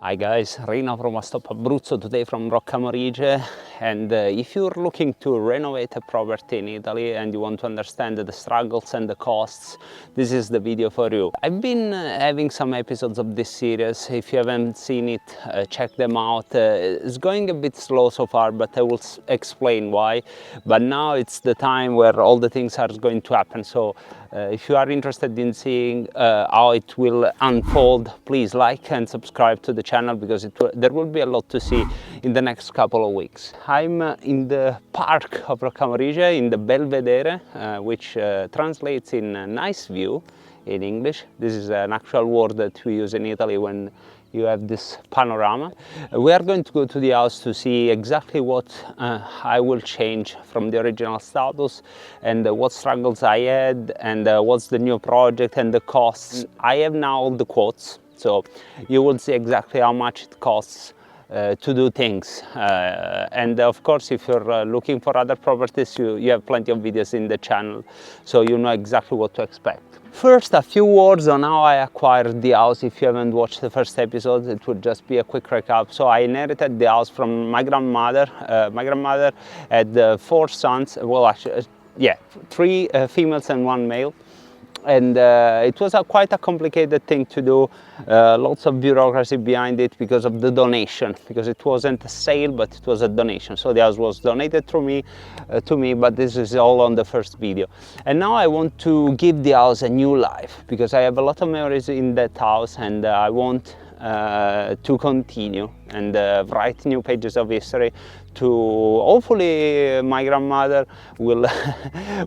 Hi guys, Rino from OneStopAbruzzo today from Roccamorige, and if you're looking to renovate a property in Italy and you want to understand the struggles and the costs, this is the video for you. I've been having some episodes of this series. If you haven't seen it, check them out. It's going a bit slow so far, but I will explain why. But now it's the time where all the things are going to happen, so if you are interested in seeing how it will unfold, please like and subscribe to the channel, because there will be a lot to see in the next couple of weeks. I'm in the park of Roccamorige, in the Belvedere, which translates in a nice view in English. This is an actual word that we use in Italy when you have this panorama. We are going to go to the house to see exactly what I will change from the original status, and what struggles I had, and what's the new project and the costs. I have now all the quotes, so you will see exactly how much it costs to do things, and of course if you're looking for other properties, you have plenty of videos in the channel, so you know exactly what to expect. First, a few words on how I acquired the house. If you haven't watched the first episode, it would just be a quick recap. So I inherited the house from my grandmother. My grandmother had 4 sons, well actually, yeah, 3 females and 1 male. And it was quite a complicated thing to do, lots of bureaucracy behind it because of the donation, because it wasn't a sale but it was a donation. So the house was donated through me, to me, but this is all on the first video. And now I want to give the house a new life, because I have a lot of memories in that house, and I want to continue and write new pages of history. To hopefully my grandmother will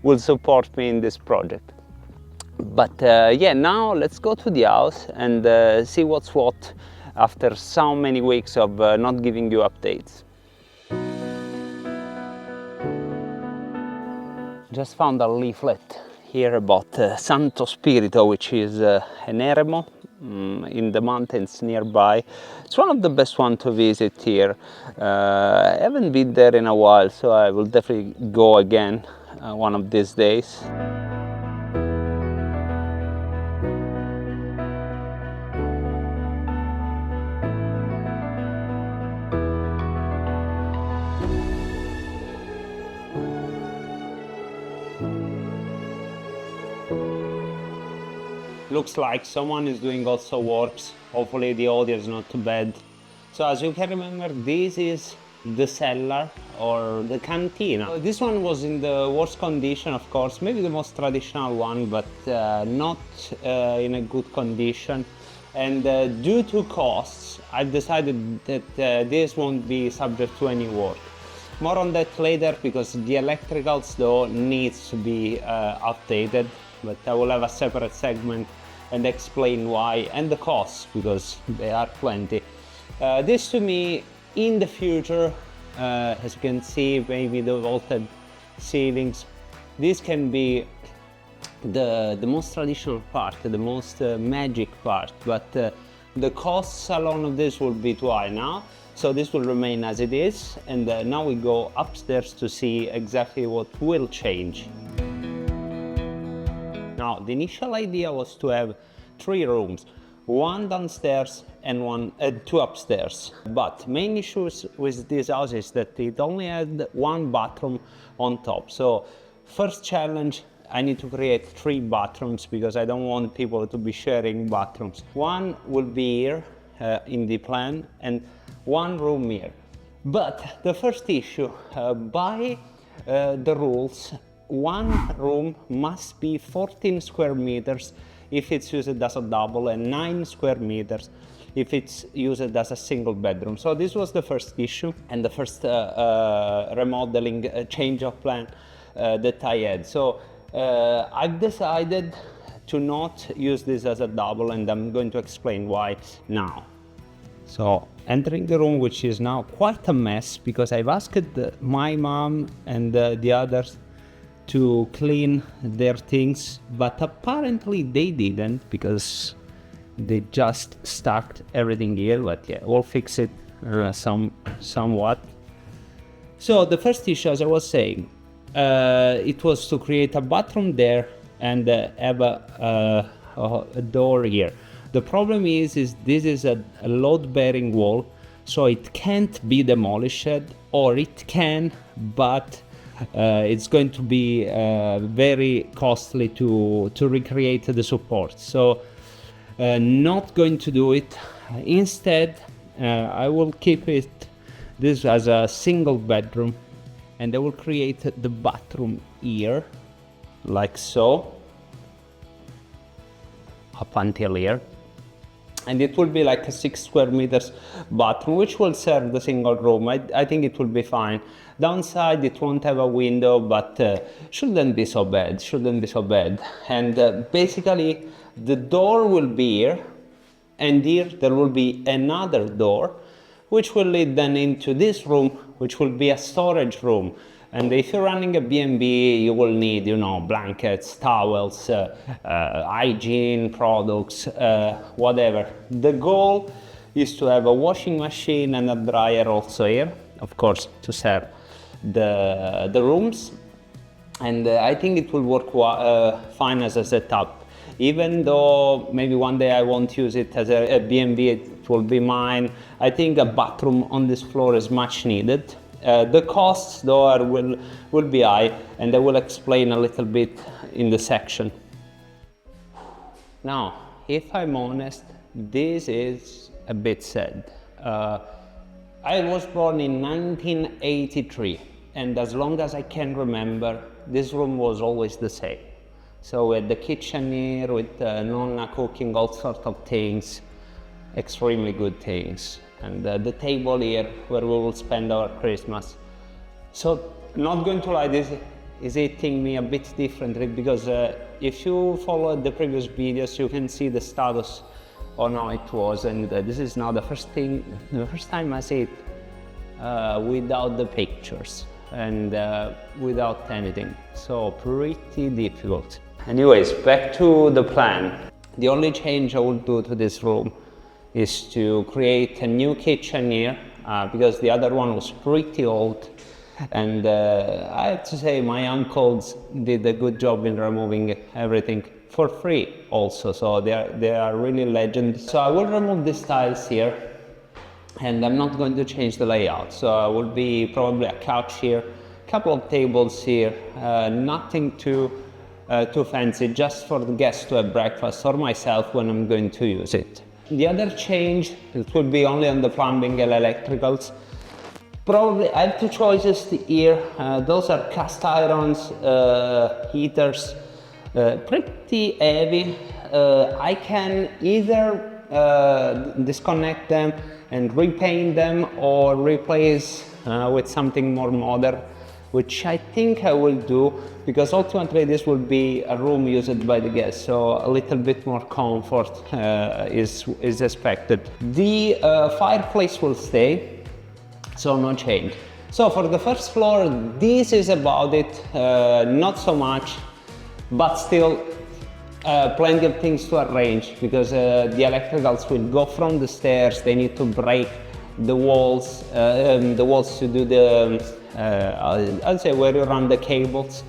will support me in this project. But yeah, now let's go to the house and see what's what after so many weeks of not giving you updates. Just found a leaflet here about Santo Spirito, which is an eremo in the mountains nearby. It's one of the best ones to visit here. I haven't been there in a while, so I will definitely go again one of these days. Looks like someone is doing also works. Hopefully the audio is not too bad. So as you can remember, this is the cellar or the cantina. This one was in the worst condition, of course, maybe the most traditional one, but not in a good condition. And due to costs, I've decided that this won't be subject to any work. More on that later, because the electricals though needs to be updated, but I will have a separate segment and explain why, and the costs, because they are plenty. This to me, in the future, as you can see, maybe the vaulted ceilings, this can be the most traditional part, the most magic part, but the costs alone of this will be too high now. So this will remain as it is, and now we go upstairs to see exactly what will change. Now, the initial idea was to have 3 rooms, 1 downstairs and 2 upstairs. But main issues with this house is that it only had 1 bathroom on top. So first challenge, I need to create 3 bathrooms, because I don't want people to be sharing bathrooms. 1 will be here in the plan, and 1 room here. But the first issue, by the rules, 1 room must be 14 square meters if it's used as a double, and 9 square meters if it's used as a single bedroom. So this was the first issue and the first remodeling change of plan that I had. So I've decided to not use this as a double, and I'm going to explain why now. So entering the room, which is now quite a mess, because I've asked my mom and the others to clean their things, but apparently they didn't, because they just stacked everything here. But yeah, we'll fix it somewhat. So the first issue, as I was saying, it was to create a bathroom there and have a door here. The problem is this is a load-bearing wall, so it can't be demolished, or it can, but it's going to be very costly to recreate the support. So not going to do it. Instead, I will keep this as a single bedroom, and I will create the bathroom here, like so, up until here. And it will be like a 6 square meters bathroom, which will serve the single room. I think it will be fine. Downside, it won't have a window, but shouldn't be so bad, And basically, the door will be here, and here there will be another door, which will lead then into this room, which will be a storage room. And if you're running a B&B, you will need, you know, blankets, towels, hygiene products, whatever. The goal is to have a washing machine and a dryer also here, of course, to serve the rooms. And I think it will work fine as a setup. Even though maybe one day I won't use it as a B&B, it will be mine. I think a bathroom on this floor is much needed. The costs though will be high, and I will explain a little bit in the section. Now, if I'm honest, this is a bit sad. I was born in 1983, and as long as I can remember, this room was always the same. So with the kitchen here, with Nonna cooking all sorts of things, extremely good things. And the table here where we will spend our Christmas. So, not going to lie, this is hitting me a bit differently, because if you followed the previous videos, you can see the status on how it was, and this is now the first time I see it without the pictures and without anything. So pretty difficult. Anyways, back to the plan. The only change I will do to this room is to create a new kitchen here, because the other one was pretty old, and I have to say my uncles did a good job in removing everything for free also, so they are really legends. So I will remove these tiles here, and I'm not going to change the layout. So I will be probably a couch here, a couple of tables here, nothing too fancy, just for the guests to have breakfast, or myself when I'm going to use it. The other change, it will be only on the plumbing and electricals. Probably I have two choices here. Those are cast irons, heaters, pretty heavy. I can either disconnect them and repaint them, or replace with something more modern, which I think I will do, because ultimately this will be a room used by the guests, so a little bit more comfort is expected. The fireplace will stay, so no change. So for the first floor, this is about it, not so much, but still plenty of things to arrange, because the electricals will go from the stairs. They need to break the walls to do the I'll say where you run the cables.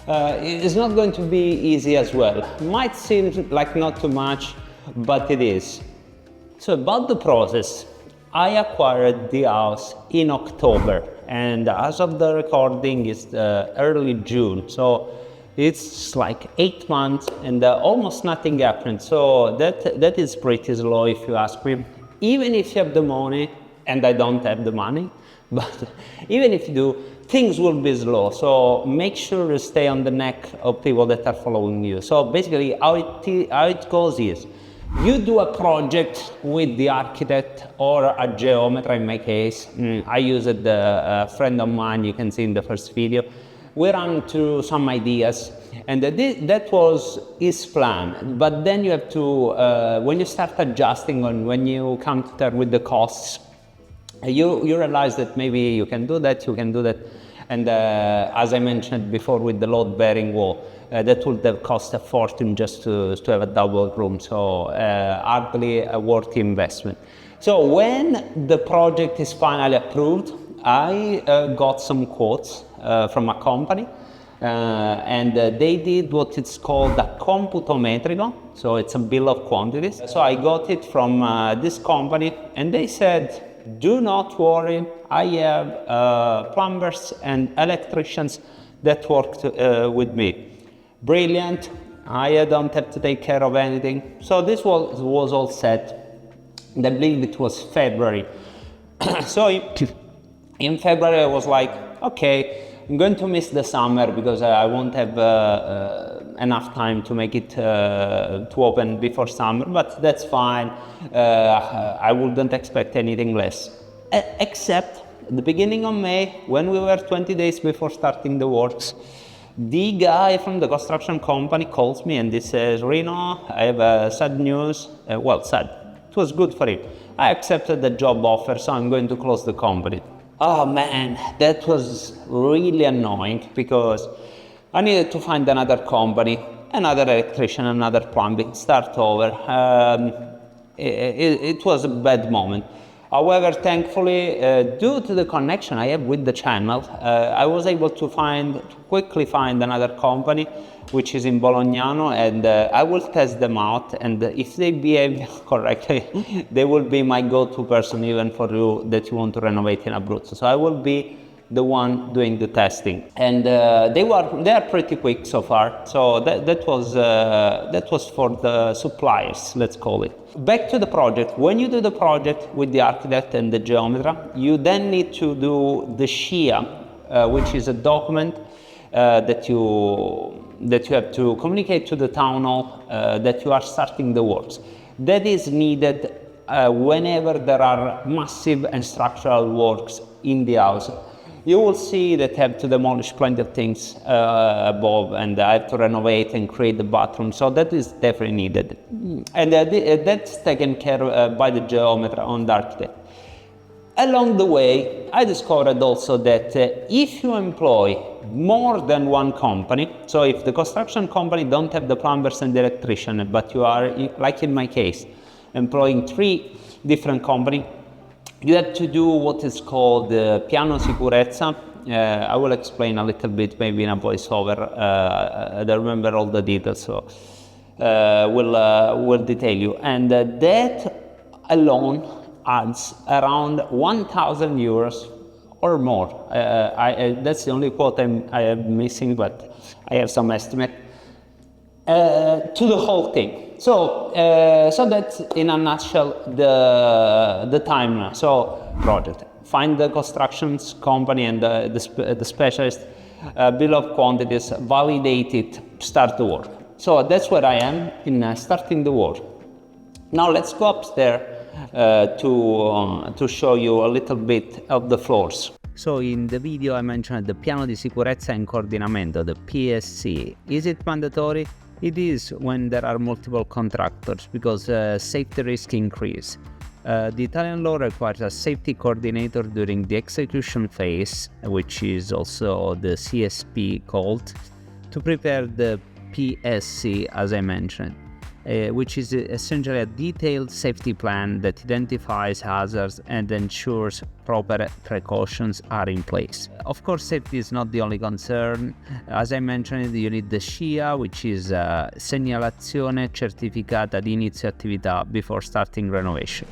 It's not going to be easy as well. Might seem like not too much, but it is. So about the process, I acquired the house in October, and as of the recording is early June, so it's like 8 months and almost nothing happened. So that is pretty slow, if you ask me. Even if you have the money, and I don't have the money, but even if you do, things will be slow. So make sure to stay on the neck of people that are following you. So basically how it goes is, you do a project with the architect or a geometer in my case. I used a friend of mine, you can see in the first video. We ran through some ideas, and that was his plan. But then you have to, when you start adjusting, and when you come to terms with the costs, you realize that maybe you can do that, and as I mentioned before with the load-bearing wall, that would have cost a fortune just to have a double room, so hardly a worthy investment. So when the project is finally approved, I got some quotes from a company, They did what it's called a computo metrico, so it's a bill of quantities. So I got it from this company, and they said, do not worry, I have plumbers and electricians that worked with me. Brilliant, I don't have to take care of anything. So this was all set. I believe it was February. So in February I was like, okay, I'm going to miss the summer because I won't have enough time to make it to open before summer, but that's fine. I wouldn't expect anything less. Except the beginning of May, when we were 20 days before starting the works, the guy from the construction company calls me and he says, Reno, I have sad news. Well, sad. It was good for him. I accepted the job offer, so I'm going to close the company. Oh man, that was really annoying because I needed to find another company, another electrician, another plumbing, start over. It was a bad moment. However, thankfully, due to the connection I have with the channel, I was able to quickly find another company, which is in Bolognano, and I will test them out, and if they behave correctly, they will be my go-to person even for you that you want to renovate in Abruzzo. So I will be the one doing the testing, and they are pretty quick so far. So that was for the suppliers, let's call it. Back to the project. When you do the project with the architect and the geometra, you then need to do the SCIA, which is a document that you have to communicate to the town hall that you are starting the works. That is needed whenever there are massive and structural works in the house. You will see that I have to demolish plenty of things above, and I have to renovate and create the bathroom, so that is definitely needed. And that's taken care of by the geometer and the architect. Along the way, I discovered also that if you employ more than one company, so if the construction company don't have the plumbers and the electrician, but you are, like in my case, employing 3 different companies, you have to do what is called piano sicurezza. I will explain a little bit, maybe in a voiceover. I don't remember all the details, so we'll detail you. And that alone adds around 1,000 euros or more. That's the only quote I am missing, but I have some estimate to the whole thing. So that's in a nutshell the timeline. So project, find the constructions company and the specialist, bill of quantities, validate it, start the work. So that's where I am in starting the work. Now let's go upstairs to show you a little bit of the floors. So in the video I mentioned the piano di sicurezza and coordinamento, the PSC. Is it mandatory? It is when there are multiple contractors because safety risk increase. The Italian law requires a safety coordinator during the execution phase, which is also the CSP called, to prepare the PSC as I mentioned, which is essentially a detailed safety plan that identifies hazards and ensures proper precautions are in place. Of course, safety is not the only concern. As I mentioned, you need the SCIA, which is Segnalazione Certificata di Inizio Attività before starting renovation.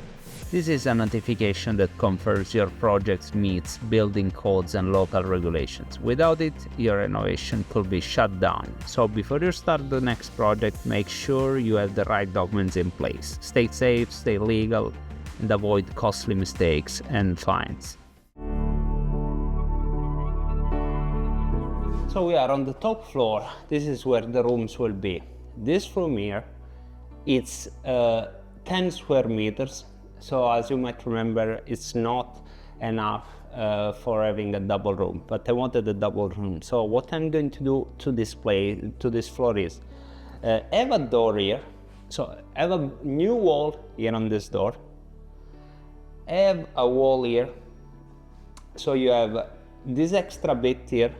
This is a notification that confirms your project meets building codes and local regulations. Without it, your renovation could be shut down. So before you start the next project, make sure you have the right documents in place. Stay safe, stay legal, and avoid costly mistakes and fines. So we are on the top floor. This is where the rooms will be. This room here, it's 10 square meters. So as you might remember, it's not enough for having a double room, but I wanted a double room. So what I'm going to do to this floor is have a door here. So have a new wall here on this door. Have a wall here. So you have this extra bit here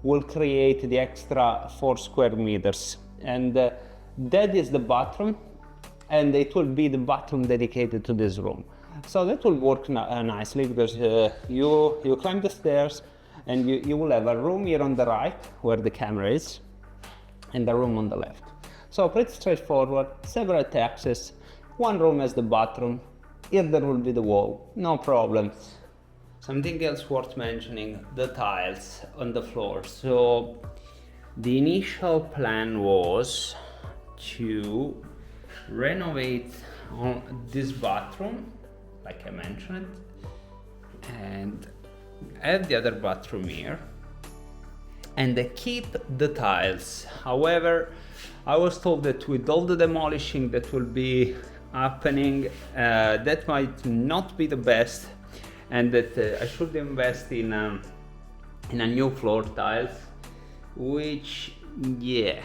will create the extra 4 square meters. And that is the bathroom. And it will be the bathroom dedicated to this room. So that will work nicely because you climb the stairs and you will have a room here on the right where the camera is, and a room on the left. So pretty straightforward, separate access, one room has the bathroom, here there will be the wall, no problems. Something else worth mentioning, the tiles on the floor. So the initial plan was to renovate this bathroom, like I mentioned, and add the other bathroom here, and keep the tiles. However, I was told that with all the demolishing that will be happening, that might not be the best, and that I should invest in a new floor tiles, which, yeah,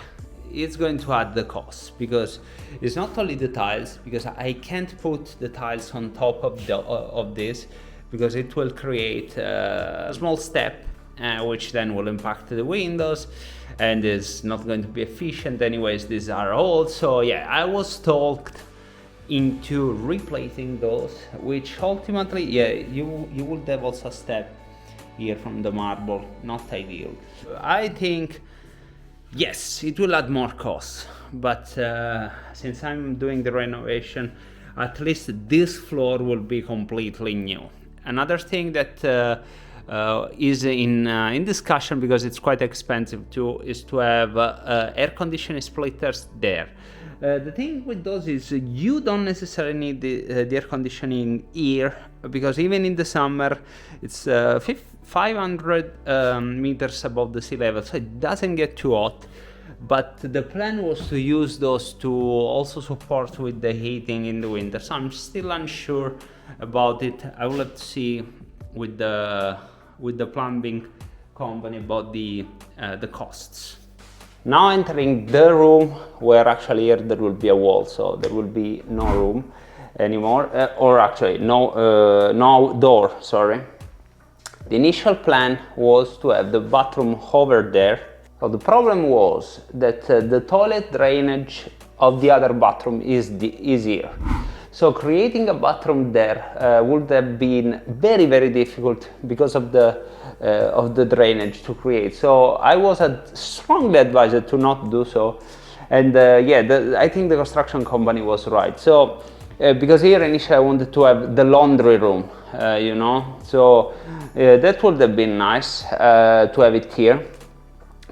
it's going to add the cost, because it's not only the tiles, because I can't put the tiles on top of this, because it will create a small step, which then will impact the windows, and is not going to be efficient. Anyways, these are old, so yeah, I was talked into replacing those, which ultimately, yeah, you would have also a step here from the marble, not ideal. I think, yes, it will add more costs, but since I'm doing the renovation, at least this floor will be completely new. Another thing that is in discussion, because it's quite expensive too, is to have air conditioning splitters there. The thing with those is you don't necessarily need the air conditioning here, because even in the summer it's 500 meters above the sea level, so it doesn't get too hot. But the plan was to use those to also support with the heating in the winter, so I'm still unsure about it. I will have to see with the plumbing company about the costs. Now entering the room, where actually here there will be a wall, so there will be no room anymore, or actually no door, sorry. The initial plan was to have the bathroom over there. So the problem was that the toilet drainage of the other bathroom is here. So creating a bathroom there would have been very, very difficult because of the drainage to create. So I was strongly advised to not do so. And yeah, I think the construction company was right. So because here initially I wanted to have the laundry room, you know, so that would have been nice to have it here.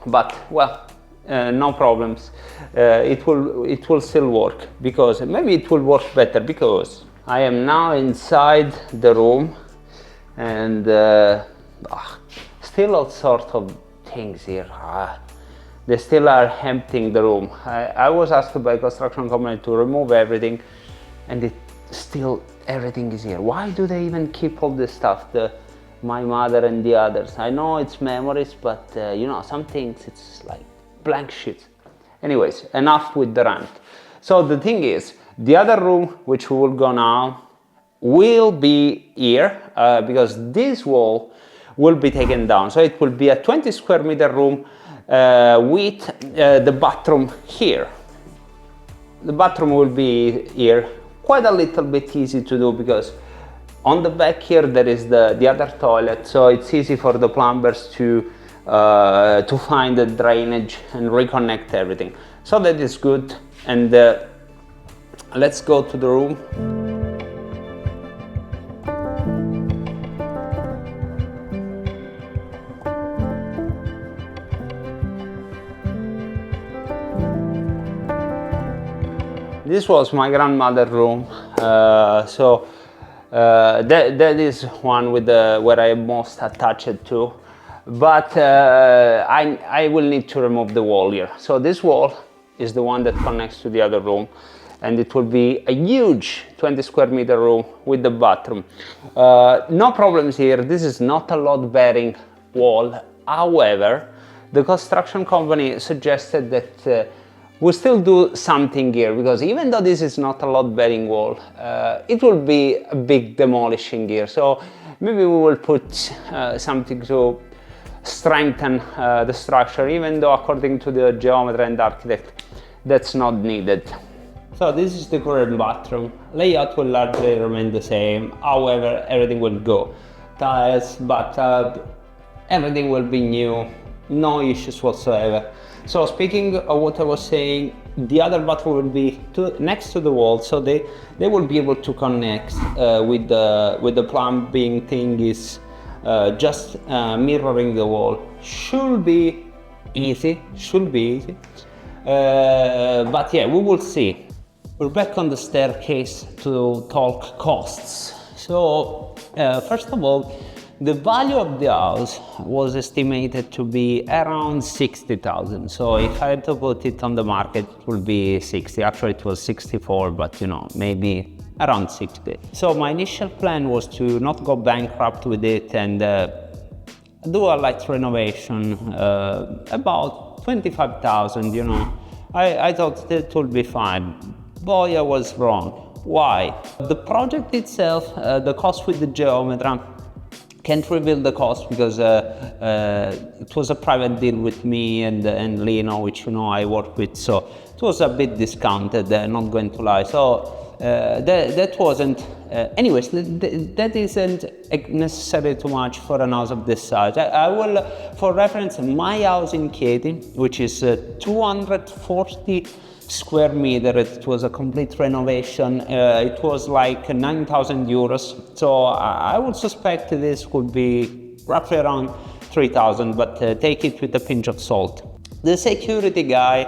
But well, no problems. It will still work, because maybe it will work better, because I am now inside the room, and still all sorts of things here. They still are emptying the room. I was asked by a construction company to remove everything, and still everything is here. Why do they even keep all this stuff? My mother and the others. I know it's memories, but you know, some things it's like blank sheets. Anyways, enough with the rant. So the thing is, the other room, which we will go now, will be here, because this wall will be taken down. So it will be a 20 square meter room with the bathroom here. The bathroom will be here. Quite a little bit easy to do, because on the back here there is the other toilet, so it's easy for the plumbers to find the drainage and reconnect everything. So that is good, and let's go to the room. This was my grandmother's room, so that is one with where I am most attached to, but I will need to remove the wall here. So this wall is the one that connects to the other room, and it will be a huge 20 square meter room with the bathroom. No problems here. This is not a load bearing wall. However, the construction company suggested that we still do something here, because even though this is not a load bearing wall, it will be a big demolishing here. So maybe we will put something to strengthen the structure, even though according to the geometry and architect, that's not needed. So this is the current bathroom. Layout will largely remain the same. However, everything will go. Tiles, bathtub, everything will be new, no issues whatsoever. So speaking of what I was saying, the other bathroom will be next to the wall, so they will be able to connect with the plumbing thing is just mirroring the wall. Should be easy, but yeah, we will see. We're back on the staircase to talk costs. So first of all, the value of the house was estimated to be around 60,000. So if I had to put it on the market, it would be 60. Actually, it was 64, but you know, maybe around 60. So my initial plan was to not go bankrupt with it and do a light renovation, about 25,000, you know. I thought that would be fine. Boy, I was wrong. Why? The project itself, the cost with the geometry, can't reveal the cost because it was a private deal with me and Lino, which you know I work with, so it was a bit discounted, not going to lie. So that wasn't, anyways, that isn't necessarily too much for a house of this size. I will, for reference, my house in Chieti, which is 240 square meter, it was a complete renovation. It was like 9,000 euros. So I would suspect this could be roughly around 3,000, but take it with a pinch of salt. The security guy,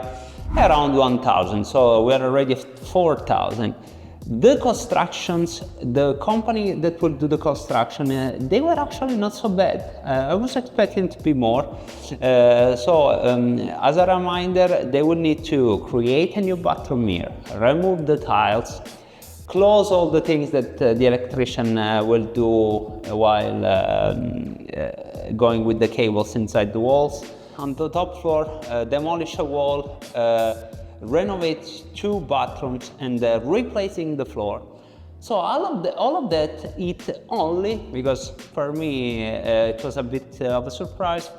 around 1,000, so we're already at 4,000. The constructions, the company that will do the construction, they were actually not so bad. I was expecting to be more. As a reminder, they will need to create a new bathroom here, remove the tiles, close all the things that the electrician will do while going with the cables inside the walls. On the top floor, demolish a wall, renovate 2 bathrooms and replacing the floor. So all of that it only, because for me it was a bit of a surprise,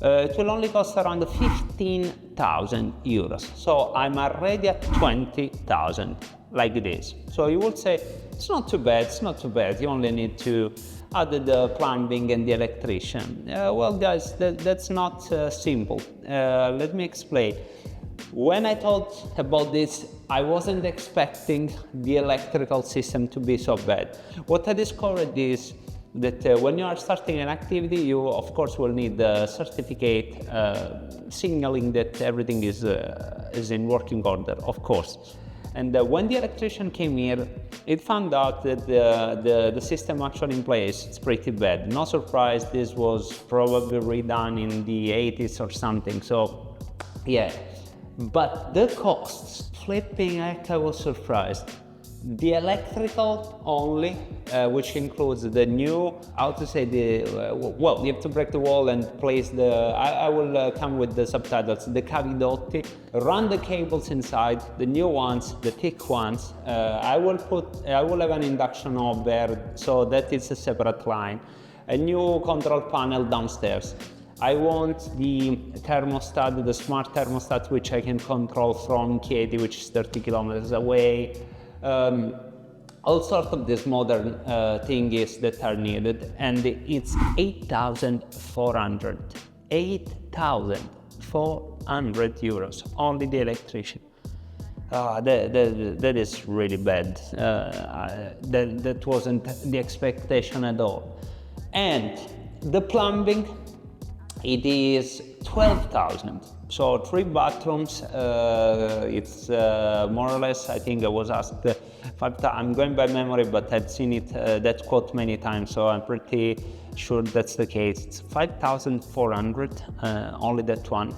it will only cost around 15,000 euros. So I'm already at 20,000 like this. So you would say it's not too bad, it's not too bad. You only need to add the plumbing and the electrician. Well guys, that's not simple. Let me explain. When I thought about this, I wasn't expecting the electrical system to be so bad. What I discovered is that when you are starting an activity, you of course will need a certificate signaling that everything is in working order, of course. And when the electrician came here, it found out that the system actually in place, it's pretty bad. No surprise, this was probably redone in the 80s or something, so yeah. But the costs, flipping heck, I was surprised. The electrical only, which includes the new, how to say, well, you have to break the wall and place the, I will come with the subtitles, the cavidotti, run the cables inside, the new ones, the thick ones. I will have an induction hob there, so that is a separate line. A new control panel downstairs. I want the thermostat, the smart thermostat, which I can control from Chieti, which is 30 kilometers away. All sorts of these modern thingies that are needed, and it's 8,400. 8,400 euros, only the electrician. That is really bad. That wasn't the expectation at all. And the plumbing, it is 12,000. So 3 bathrooms, it's more or less, I think I was asked 5,000, I'm going by memory, but I've seen it, that quote many times, so I'm pretty sure that's the case. It's 5,400, only that one.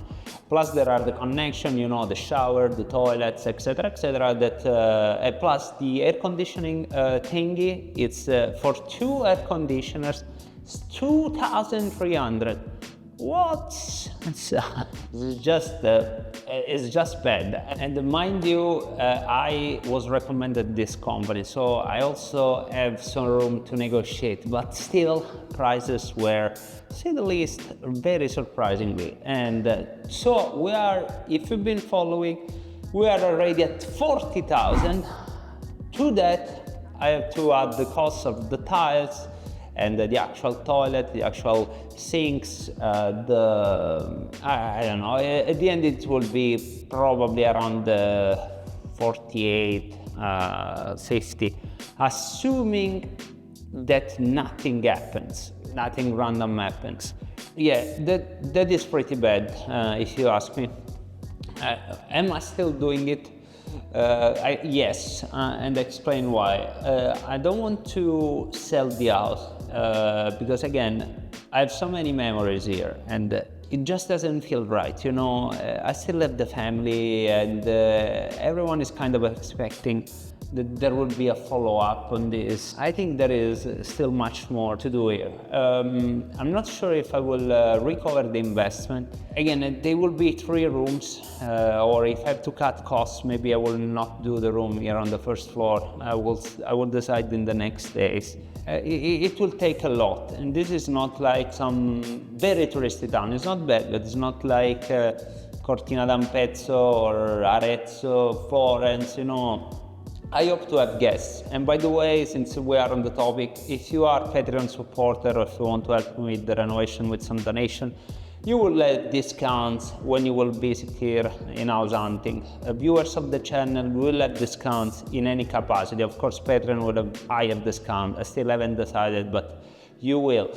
Plus there are the connection, you know, the shower, the toilets, etc., that, plus the air conditioning thingy, it's for 2 air conditioners, it's 2,300. What? It's just bad. And mind you, I was recommended this company, so I also have some room to negotiate, but still prices were, to say the least, very surprisingly. And so we are, if you've been following, we are already at 40,000. To that, I have to add the cost of the tiles and the actual toilet, the actual sinks, I don't know, at the end it will be probably around 48, 50, assuming that nothing happens, nothing random happens. Yeah, that is pretty bad, if you ask me. Am I still doing it? Yes, and explain why. I don't want to sell the house because, again, I have so many memories here, and it just doesn't feel right, you know. I still have the family, and everyone is kind of expecting that there will be a follow-up on this. I think there is still much more to do here. I'm not sure if I will recover the investment. Again, they will be 3 rooms, or if I have to cut costs, maybe I will not do the room here on the first floor. I will decide in the next days. It will take a lot, and this is not like some very touristy town. It's not bad, but it's not like Cortina d'Ampezzo or Arezzo, Florence, you know. I hope to have guests. And by the way, since we are on the topic, if you are a Patreon supporter or if you want to help me with the renovation with some donation, you will get discounts when you will visit here in house hunting. Viewers of the channel will have discounts in any capacity. Of course, Patreon will have higher discount. I still haven't decided, but you will.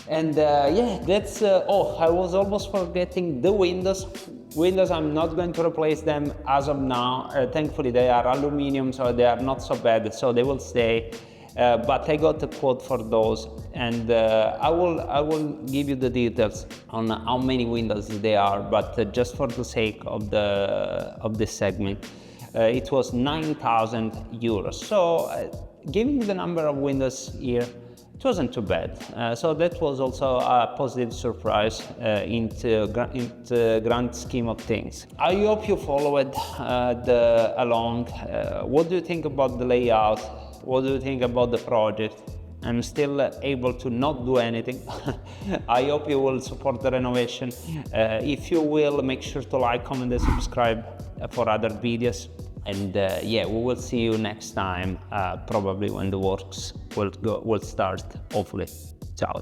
And yeah, that's, oh, I was almost forgetting the windows. Windows, I'm not going to replace them as of now. Thankfully, they are aluminum, so they are not so bad, so they will stay. But I got a quote for those, and I will give you the details on how many windows they are. But just for the sake of this segment, it was 9,000 euros. So, giving the number of windows here, it wasn't too bad. So that was also a positive surprise into grand scheme of things. I hope you followed along. What do you think about the layout? What do you think about the project? I'm still able to not do anything. I hope you will support the renovation. If you will, make sure to like, comment, and subscribe for other videos. And yeah, we will see you next time, probably when the works will start, hopefully. Ciao.